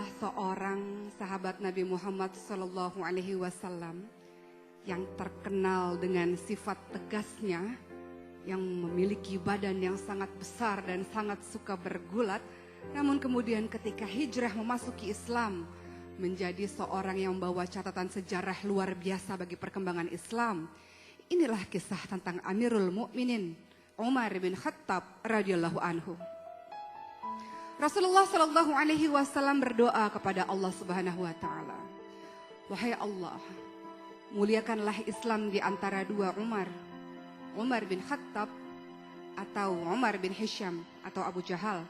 salah seorang sahabat Nabi Muhammad SAW yang terkenal dengan sifat tegasnya, yang memiliki badan yang sangat besar dan sangat suka bergulat. Namun kemudian ketika hijrah memasuki Islam, menjadi seorang yang membawa catatan sejarah luar biasa bagi perkembangan Islam. Inilah kisah tentang Amirul Mukminin Umar bin Khattab radhiyallahu anhu. Rasulullah Shallallahu Alaihi Wasallam berdoa kepada Allah Subhanahu Wa Taala, wahai Allah, muliakanlah Islam di antara dua Umar, Umar bin Khattab atau Umar bin Hisham atau Abu Jahal.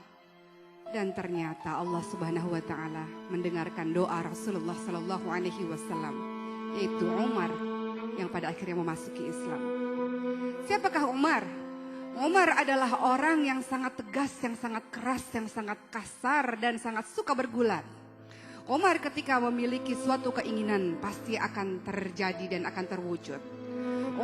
Dan ternyata Allah Subhanahu Wa Taala mendengarkan doa Rasulullah Shallallahu Alaihi Wasallam, yaitu Umar yang pada akhirnya memasuki Islam. Siapakah Umar? Umar adalah orang yang sangat tegas, yang sangat keras, yang sangat kasar dan sangat suka bergulat. Umar ketika memiliki suatu keinginan pasti akan terjadi dan akan terwujud.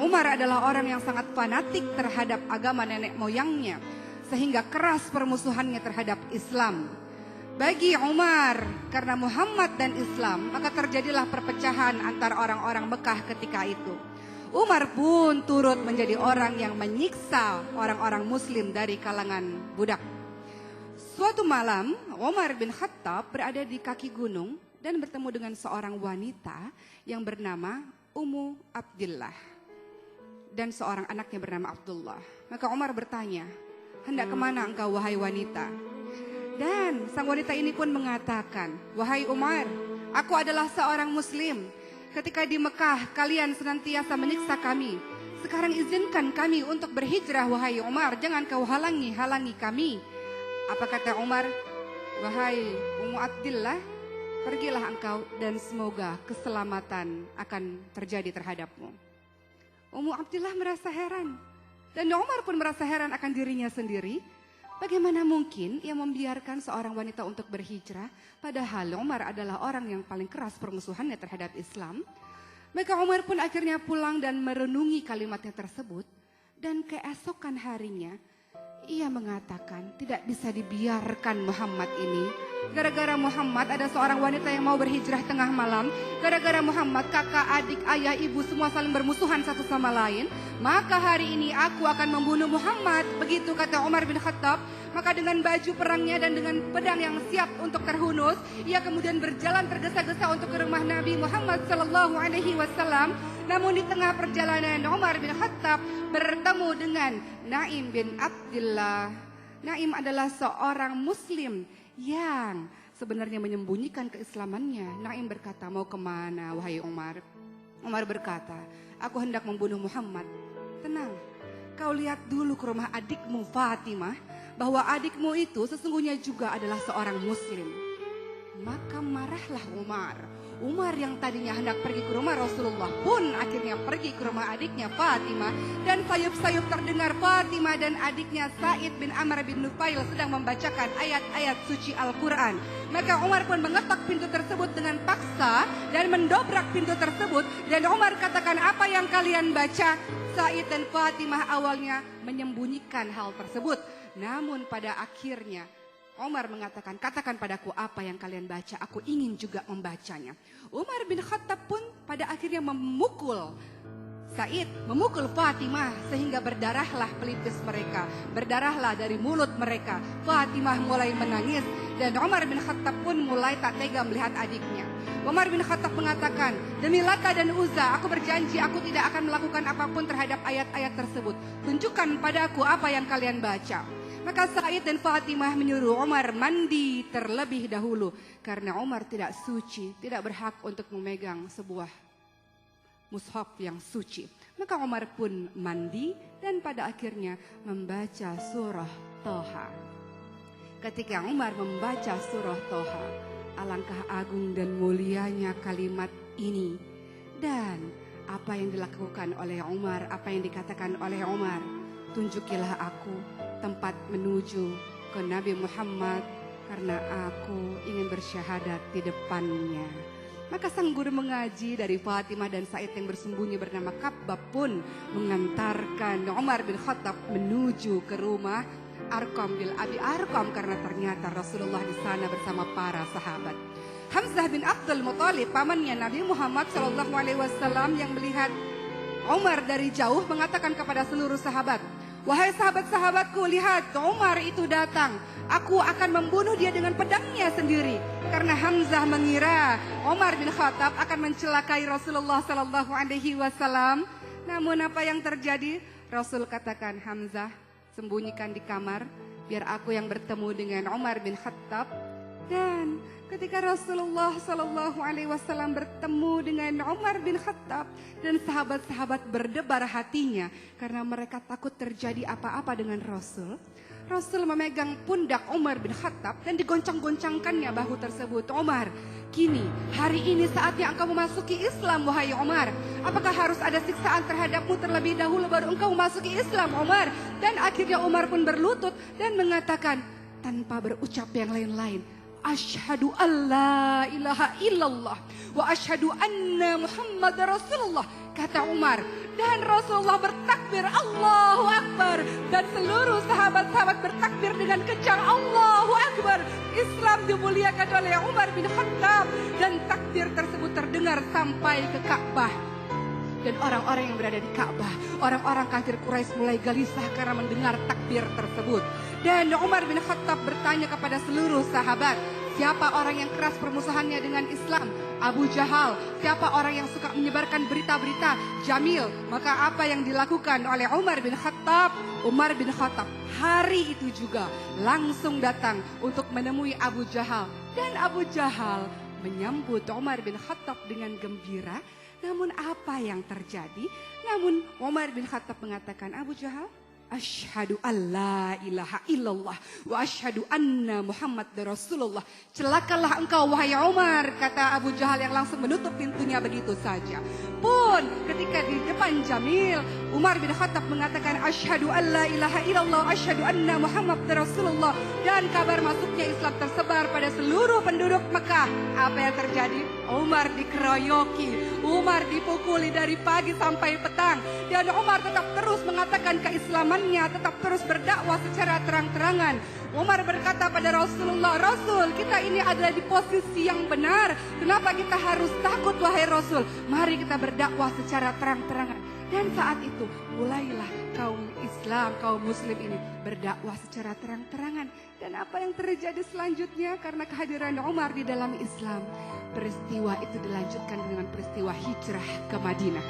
Umar adalah orang yang sangat fanatik terhadap agama nenek moyangnya, sehingga keras permusuhannya terhadap Islam. Bagi Umar, karena Muhammad dan Islam, maka terjadilah perpecahan antara orang-orang Mekah ketika itu. Umar pun turut menjadi orang yang menyiksa orang-orang muslim dari kalangan budak. Suatu malam, Umar bin Khattab berada di kaki gunung dan bertemu dengan seorang wanita yang bernama Ummu Abdillah dan seorang anaknya bernama Abdullah. Maka Umar bertanya, hendak kemana engkau wahai wanita? Dan sang wanita ini pun mengatakan, wahai Umar, aku adalah seorang muslim. Ketika di Mekah kalian senantiasa menyiksa kami. Sekarang izinkan kami untuk berhijrah wahai Umar. Jangan kau halangi kami. Apa kata Umar? Wahai Ummu Abdillah, pergilah engkau dan semoga keselamatan akan terjadi terhadapmu. Ummu Abdillah merasa heran. Dan Umar pun merasa heran akan dirinya sendiri. Bagaimana mungkin ia membiarkan seorang wanita untuk berhijrah, padahal Umar adalah orang yang paling keras permusuhannya terhadap Islam. Maka Umar pun akhirnya pulang dan merenungi kalimatnya tersebut. Dan keesokan harinya, ia mengatakan tidak bisa dibiarkan Muhammad ini. Gara-gara Muhammad ada seorang wanita yang mau berhijrah tengah malam. Gara-gara Muhammad kakak, adik, ayah, ibu semua saling bermusuhan satu sama lain. Maka hari ini aku akan membunuh Muhammad. Begitu kata Umar bin Khattab. Maka dengan baju perangnya dan dengan pedang yang siap untuk terhunus, ia kemudian berjalan tergesa-gesa untuk ke rumah Nabi Muhammad Sallallahu Alaihi Wasallam. Namun di tengah perjalanan Umar bin Khattab bertemu dengan Naim bin Abdillah. Naim adalah seorang muslim yang sebenarnya menyembunyikan keislamannya. Naim berkata, mau kemana wahai Umar? Umar berkata, aku hendak membunuh Muhammad. Tenang, kau lihat dulu ke rumah adikmu Fatimah, bahwa adikmu itu sesungguhnya juga adalah seorang muslim. Maka marahlah Umar. Umar yang tadinya hendak pergi ke rumah Rasulullah pun akhirnya pergi ke rumah adiknya Fatimah. Dan sayup-sayup terdengar Fatimah dan adiknya Sa'id bin Amr bin Nufail sedang membacakan ayat-ayat suci Al-Quran. Maka Umar pun mengetok pintu tersebut dengan paksa dan mendobrak pintu tersebut. Dan Umar katakan, apa yang kalian baca? Sa'id dan Fatimah awalnya menyembunyikan hal tersebut. Namun pada akhirnya Umar mengatakan, katakan padaku apa yang kalian baca, aku ingin juga membacanya. Umar bin Khattab pun pada akhirnya memukul Sa'id, memukul Fatimah sehingga berdarahlah pelipis mereka, berdarahlah dari mulut mereka. Fatimah mulai menangis dan Umar bin Khattab pun mulai tak tega melihat adiknya. Umar bin Khattab mengatakan, demi Lata dan Uzza, aku berjanji aku tidak akan melakukan apapun terhadap ayat-ayat tersebut. Tunjukkan padaku apa yang kalian baca. Maka Sa'id dan Fatimah menyuruh Umar mandi terlebih dahulu. Karena Umar tidak suci, tidak berhak untuk memegang sebuah mushaf yang suci. Maka Umar pun mandi dan pada akhirnya membaca surah Toha. Ketika Umar membaca surah Toha, alangkah agung dan mulianya kalimat ini. Dan apa yang dilakukan oleh Umar, apa yang dikatakan oleh Umar, tunjukilah aku tempat menuju ke Nabi Muhammad karena aku ingin bersyahadat di depannya. Maka sang guru mengaji dari Fatimah dan Sa'id yang bersembunyi bernama Kabbab pun mengantarkan Umar bin Khattab menuju ke rumah Arqam bil Abi Arqam karena ternyata Rasulullah di sana bersama para sahabat. Hamzah bin Abdul Muthalib, pamannya Nabi Muhammad SAW yang melihat Umar dari jauh mengatakan kepada seluruh sahabat, "Wahai sahabat-sahabatku, lihat Umar itu datang. Aku akan membunuh dia dengan pedangnya sendiri." Karena Hamzah mengira Umar bin Khattab akan mencelakai Rasulullah SAW. Namun apa yang terjadi? Rasul katakan, "Hamzah, sembunyikan di kamar, biar aku yang bertemu dengan Umar bin Khattab." Dan ketika Rasulullah SAW bertemu dengan Umar bin Khattab, dan sahabat-sahabat berdebar hatinya karena mereka takut terjadi apa-apa dengan Rasul. Rasul memegang pundak Umar bin Khattab dan digoncang-goncangkannya bahu tersebut. "Umar, kini hari ini saatnya engkau memasuki Islam, wahai Umar. Apakah harus ada siksaan terhadapmu terlebih dahulu baru engkau memasuki Islam, Umar?" Dan akhirnya Umar pun berlutut dan mengatakan tanpa berucap yang lain-lain, "Asyhadu alla ilaha illallah wa asyhadu anna Muhammad Rasulullah," kata Umar. Dan Rasulullah bertakbir, Allahu Akbar. Dan seluruh sahabat-sahabat bertakbir dengan kencang, Allahu Akbar. Islam dimuliakan oleh Umar bin Khattab. Dan takbir tersebut terdengar sampai ke Ka'bah. Dan orang-orang yang berada di Ka'bah, orang-orang kafir Quraisy mulai gelisah karena mendengar takbir tersebut. Dan Umar bin Khattab bertanya kepada seluruh sahabat, siapa orang yang keras permusuhannya dengan Islam? Abu Jahal. Siapa orang yang suka menyebarkan berita-berita? Jamil. Maka apa yang dilakukan oleh Umar bin Khattab? Umar bin Khattab hari itu juga langsung datang untuk menemui Abu Jahal. Dan Abu Jahal menyambut Umar bin Khattab dengan gembira. Namun apa yang terjadi? Namun Umar bin Khattab mengatakan, "Abu Jahal, asyhadu alla ilaha illallah wa asyhadu anna Muhammad Rasulullah." "Celakalah engkau wahai Umar," kata Abu Jahal yang langsung menutup pintunya begitu saja. Pun ketika di depan Jamil, Umar bin Khattab mengatakan, "Asyhadu alla ilaha illallah wa asyhadu anna Muhammad Rasulullah." Dan kabar masuknya Islam tersebar pada seluruh penduduk Mekah. Apa yang terjadi? Umar dikeroyoki, Umar dipukuli dari pagi sampai petang. Dan Umar tetap terus mengatakan keislamannya, tetap terus berdakwah secara terang-terangan. Umar berkata pada Rasulullah, "Rasul, kita ini ada di posisi yang benar. Kenapa kita harus takut wahai Rasul? Mari kita berdakwah secara terang-terangan." Dan saat itu mulailah kaum Islam, kaum Muslim ini berdakwah secara terang-terangan. Dan apa yang terjadi selanjutnya karena kehadiran Umar di dalam Islam? Peristiwa itu dilanjutkan dengan peristiwa hijrah ke Madinah.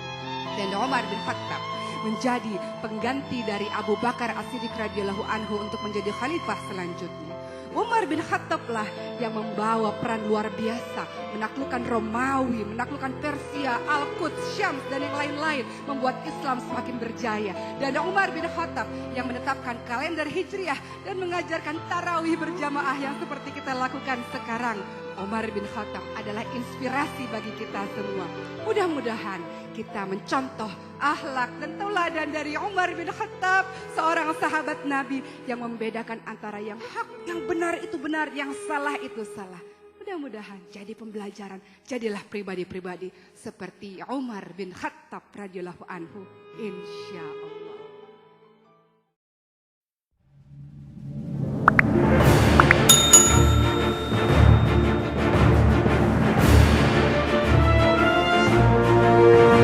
Dan Umar bin Khattab menjadi pengganti dari Abu Bakar As-Siddiq radhiyallahu anhu untuk menjadi khalifah selanjutnya. Umar bin Khattab lah yang membawa peran luar biasa, menaklukkan Romawi, menaklukkan Persia, Al-Quds, Syams dan yang lain-lain, membuat Islam semakin berjaya. Dan Umar bin Khattab yang menetapkan kalender Hijriah dan mengajarkan tarawih berjamaah yang seperti kita lakukan sekarang. Umar bin Khattab adalah inspirasi bagi kita semua. Mudah-mudahan kita mencontoh akhlak dan tauladan dari Umar bin Khattab, seorang sahabat Nabi yang membedakan antara yang hak, yang benar itu benar, yang salah itu salah. Mudah-mudahan jadi pembelajaran, jadilah pribadi-pribadi seperti Umar bin Khattab radhiyallahu anhu, insyaallah.